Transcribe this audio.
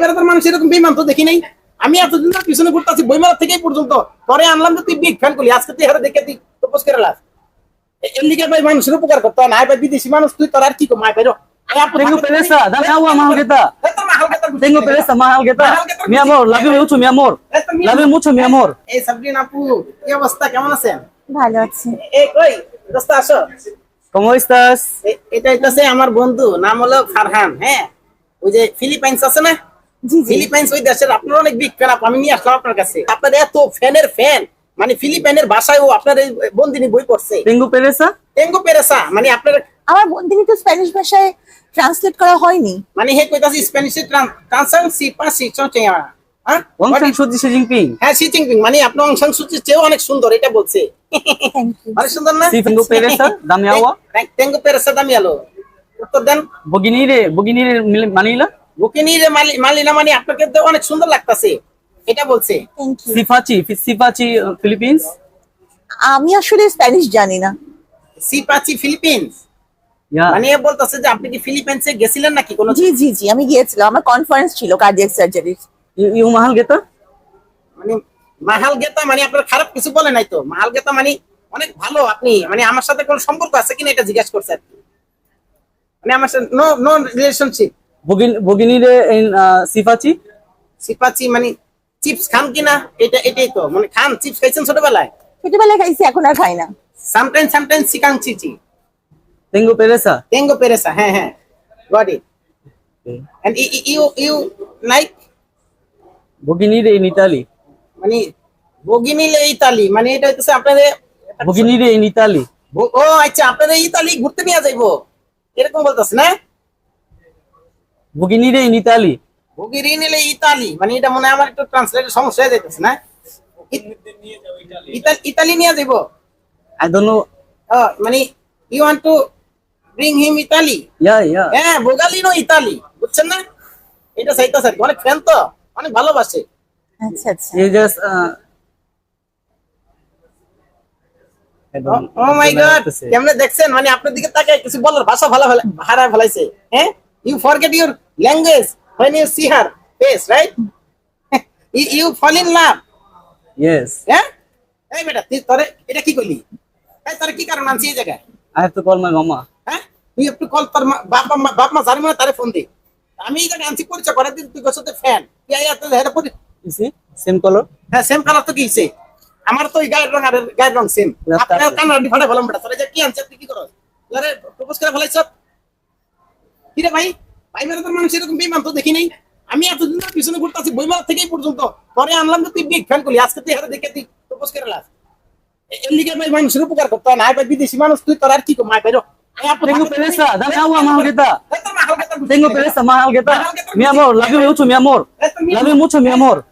বেড়াতার মানুষ এরকম বেমান তো দেখি নাই। আমি এতদিন ধরে পিছনে ঘুরতেছি বইমেলা থেকেই পর্যন্ত, পরে আনলাম যে তুই বিগ ফ্যান করলি, আজকে তুই হারে দেখে তুই প্রপোজ করে লাস। এর লিগে ভাই মানুষের উপকার করতে হয় না। ভাই বিদেশি মানুষ, তুই তোর আর কি কম আয় বাইরো। Tengo pereza, dame agua, mahal kita. Tengo pereza, mahal kita. Mi amor, love you mucho, mi amor. Love you mucho, mi amor. এই সাবরিন আপু, কি অবস্থা, কেমন আছেন? ভালো আছি। এই কই দোস্ত আসো। ¿Cómo estás? এটা হইতাছে আমার বন্ধু, নাম হলো ফারহান। হ্যাঁ, ওই যে ফিলিপাইন্স আছে না, জি জি। ফিলিপাইন্স ওই দেশের আপনার অনেক বিগ ফ্যান। আমি নিয়ে আসলাম আপনার কাছে। আপনার এত ফ্যানের ফ্যান, মানে ফিলিপাইনের ভাষায় ও আপনার এই বন্দিনী বই পড়ছে। Tengo pereza. টেঙ্গো পেরেসা মানে আপনার, আমার বন্দিনী তো স্প্যানিশ ভাষায় ট্রান্সলেট করা হয়নি। মানে হে কইতাছে স্প্যানিশে ট্রান্সলেশন সি পাসি চচেয়া। হ্যাঁ, Wang San Suu Xi Jinping. হ্যাঁ শি জিনপিং মানে আপনার অং সান সুচির চেয়েও অনেক সুন্দর, এটা বলছে। Thank you. অনেক সুন্দর না? Sí, tengo pereza, dame agua. টেঙ্গো পেরেসা দামি আলো। উত্তর দেন। Boginire Manila. বুকিনি রে মালিনা মানে আপনাকে তো অনেক সুন্দর লাগতাছে, এটা বলছে। Thank you. Sifachi, Philippines. আমি আসলে স্প্যানিশ জানি না। সিপাচি ফিলিপিন্স Yeah. মানে এ বলতাছে যে আপনি কি ফিলিপাইন্সে গেছিলেন নাকি কোনো? জি জি জি, আমি গিয়েছিলাম, আমার কনফারেন্স ছিল কার্ডিয়াক সার্জারির। Yung mahal kita? মানে মাহাল গেতা মানে আপনার খারাপ কিছু বলে নাই তো? মাহাল গেতা মানে অনেক ভালো। আপনি মানে আমার সাথে কোনো সম্পর্ক আছে কিনা এটা জিজ্ঞাসা করছে আর কি। মানে আমার সাথে no relationship. Boginire in Sifachi. সিপাচি মানে চিপস খান কিনা, এটাই তো মানে খান। চিপস খাইছেন ছোটবেলায়? ছোটবেলায় খাইছি, এখন আর খাই না। সামটাইমস সিকাং চিচি। Tengo pereza. টেঙ্গো পেরেসা, হ্যাঁ হ্যাঁ, got it. Okay. And you like Boginire in Italy. মানে বগিনিলে ইতালি, মানে এটা হইতেছে আপনাদের Boginire in Italy. ও আচ্ছা, আপনাদের ইতালি ঘুরতে নিয়ে যাইবো এরকম বলতেছে না? Boginire in Italy. বগিনিলে ইতালি মানে এটা মনে হয় আমার একটু ট্রান্সলেট সমস্যা হয়ে যাইতেছে না? ইতালি নিয়ে যাইবো। I don't know. মানে you want to bring him Italy. Yeah. হ্যাঁ, বোগালিনো ইতালি, বুঝছেন না? এটা চাইতেছে আর কি। অনেক ফ্যান তো, অনেক ভালোবাসে। আচ্ছা আচ্ছা। You just I don't oh my know what God, to say. কেমনে দেখছেন? মানে আপনার দিকে তাকায় কিছু বলার ভাষা হারায় ফেলাইছে। হ্যাঁ, you forget your language when you see her face, right? you fall in love. Yes. হ্যাঁ, এই বেটা তুই তোরে এটা কি কইলি? এই তোরে কি কারণ আনছি এই জায়গায়? I have to call my mama. হ্যাঁ, তুই একটু কল তোর বাপ মা জানি না, তারে ফোন দে। আমি এই জায়গায় আনছি পরিচয় করে দিন, তুই কসতে ফ্যান। তুই আইয়া তো হেরে পরি। You see? Same color. হ্যাঁ, সেম কালার তো কি হইছে? আমার তো এই গায়ের রং সেম। আপনার কানার ডিফারেন্ট বললাম বেটা, তোরে যে কি আনছ তুই কি করছ? তোরে প্রপোজ করে ফেলাইছ? কি রে ভাই, ভাই বেড়াতার মানুষ এরকম বেমান তো দেখি নাই। আমি এতদিন ধরে পিছনে ঘুরতেছি বইমেলা থেকেই পর্যন্ত, পরে আনলাম যে তুই বিগ ফ্যান করলি, আজকে তুই হারে দেখে তুই প্রপোজ করে লাস। এর লিগে ভাই মানুষের উপকার করতে হয় না। ভাই বিদেশি মানুষ, তুই তোর আর কি কম আয় বাইরো। Tengo pereza, dame agua, mahal kita. Tengo pereza, mahal kita. Mi amor, love you mucho, mi amor. Love you mucho, mi amor.